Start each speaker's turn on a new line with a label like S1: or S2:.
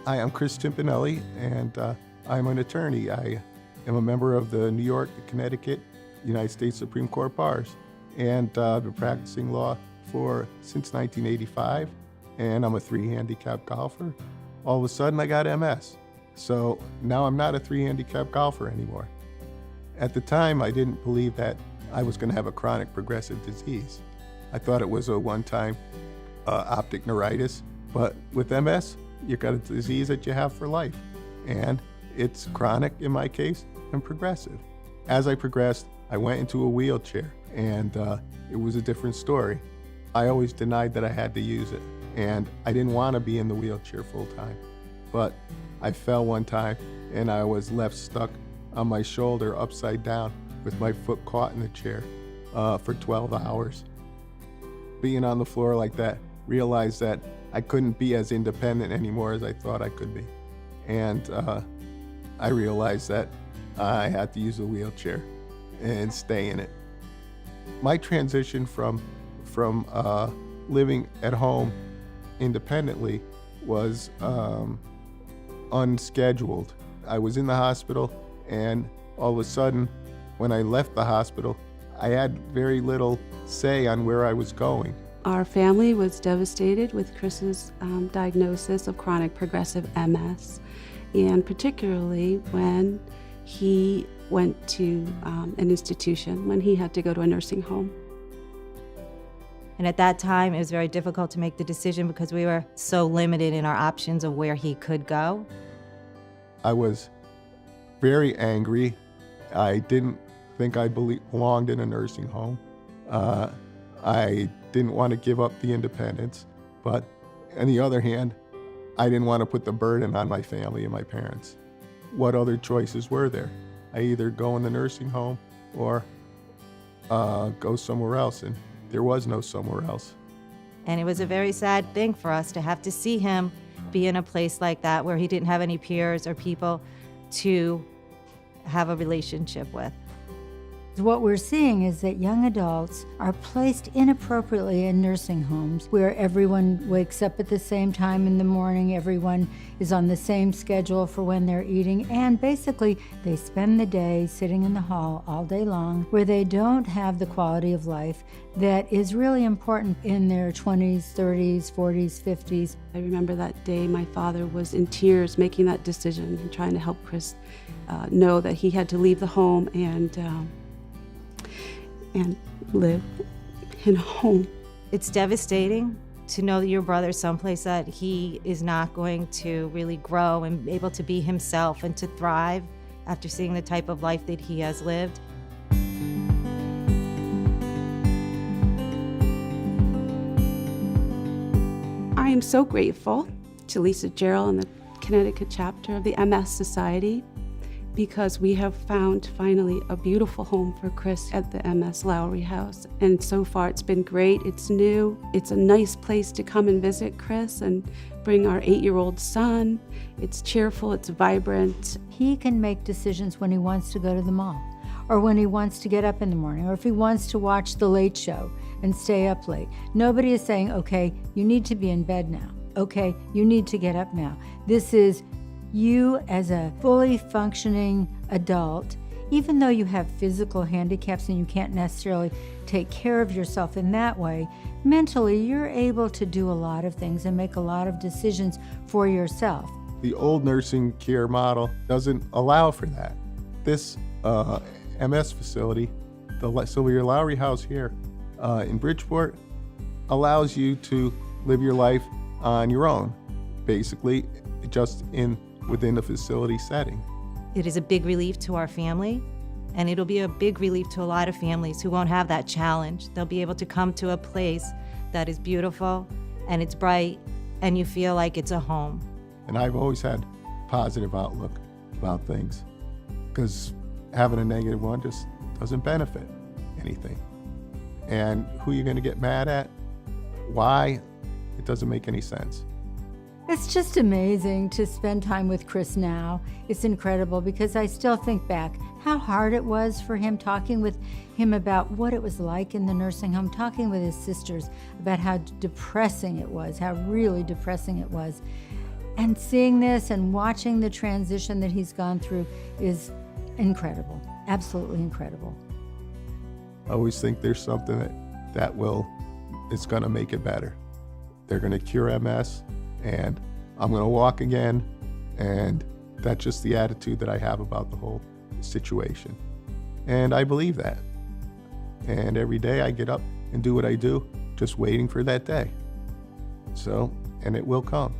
S1: Hi, I'm Chris Timpanelli, and I'm an attorney. I am a member of the New York, Connecticut, United States Supreme Court bars, and been practicing law since 1985, and I'm a 3-handicap golfer. All of a sudden, I got MS, so now I'm not a 3-handicap golfer anymore. At the time, I didn't believe that I was going to have a chronic progressive disease. I thought it was a one-time optic neuritis, but with MS, you've got a disease that you have for life, and it's chronic in my case and progressive. As I progressed, I went into a wheelchair, and it was a different story. I always denied that I had to use it, and I didn't want to be in the wheelchair full time. But I fell one time, and I was left stuck on my shoulder upside down with my foot caught in the chair for 12 hours. Being on the floor like that, realized that I couldn't be as independent anymore as I thought I could be. And I realized that I had to use the wheelchair and stay in it. My transition from living at home independently was unscheduled. I was in the hospital, and all of a sudden, when I left the hospital, I had very little say on where I was going.
S2: Our family was devastated with Chris's diagnosis of chronic progressive MS, and particularly when he went to an institution, when he had to go to a nursing home.
S3: And at that time, it was very difficult to make the decision because we were so limited in our options of where he could go.
S1: I was very angry. I didn't think I belonged in a nursing home. I didn't want to give up the independence, but on the other hand, I didn't want to put the burden on my family and my parents. What other choices were there? I either go in the nursing home or go somewhere else, and there was no somewhere else.
S3: And it was a very sad thing for us to have to see him be in a place like that where he didn't have any peers or people to have a relationship with.
S4: What we're seeing is that young adults are placed inappropriately in nursing homes where everyone wakes up at the same time in the morning, everyone is on the same schedule for when they're eating, and basically they spend the day sitting in the hall all day long where they don't have the quality of life that is really important in their 20s, 30s, 40s, 50s.
S2: I remember that day my father was in tears making that decision and trying to help Chris know that he had to leave the home and live in a home.
S3: It's devastating to know that your brother's someplace that he is not going to really grow and be able to be himself and to thrive after seeing the type of life that he has lived.
S2: I am so grateful to Lisa Gerald and the Connecticut chapter of the MS Society, because we have found finally a beautiful home for Chris at the MS Lawry house. And so far it's been great. It's new. It's a nice place to come and visit Chris and bring our 8-year-old son. It's cheerful, it's vibrant.
S4: He can make decisions when he wants to go to the mall, or when he wants to get up in the morning, or if he wants to watch The Late Show and stay up late. Nobody is saying, okay, you need to be in bed now. Okay, you need to get up now. This is you as a fully functioning adult, even though you have physical handicaps and you can't necessarily take care of yourself in that way, mentally you're able to do a lot of things and make a lot of decisions for yourself.
S1: The old nursing care model doesn't allow for that. This MS facility, the Sylvia Lawry house here in Bridgeport, allows you to live your life on your own, basically just within the facility setting.
S3: It is a big relief to our family, and it'll be a big relief to a lot of families who won't have that challenge. They'll be able to come to a place that is beautiful and it's bright and you feel like it's a home.
S1: And I've always had positive outlook about things, because having a negative one just doesn't benefit anything. And who you're going to get mad at, why, it doesn't make any sense.
S4: It's just amazing to spend time with Chris now. It's incredible because I still think back how hard it was for him, talking with him about what it was like in the nursing home, talking with his sisters about how depressing it was, how really depressing it was. And seeing this and watching the transition that he's gone through is incredible, absolutely incredible.
S1: I always think there's something it's going to make it better. They're going to cure MS, and I'm going to walk again, and that's just the attitude that I have about the whole situation. And I believe that. And every day I get up and do what I do, just waiting for that day. So, and it will come.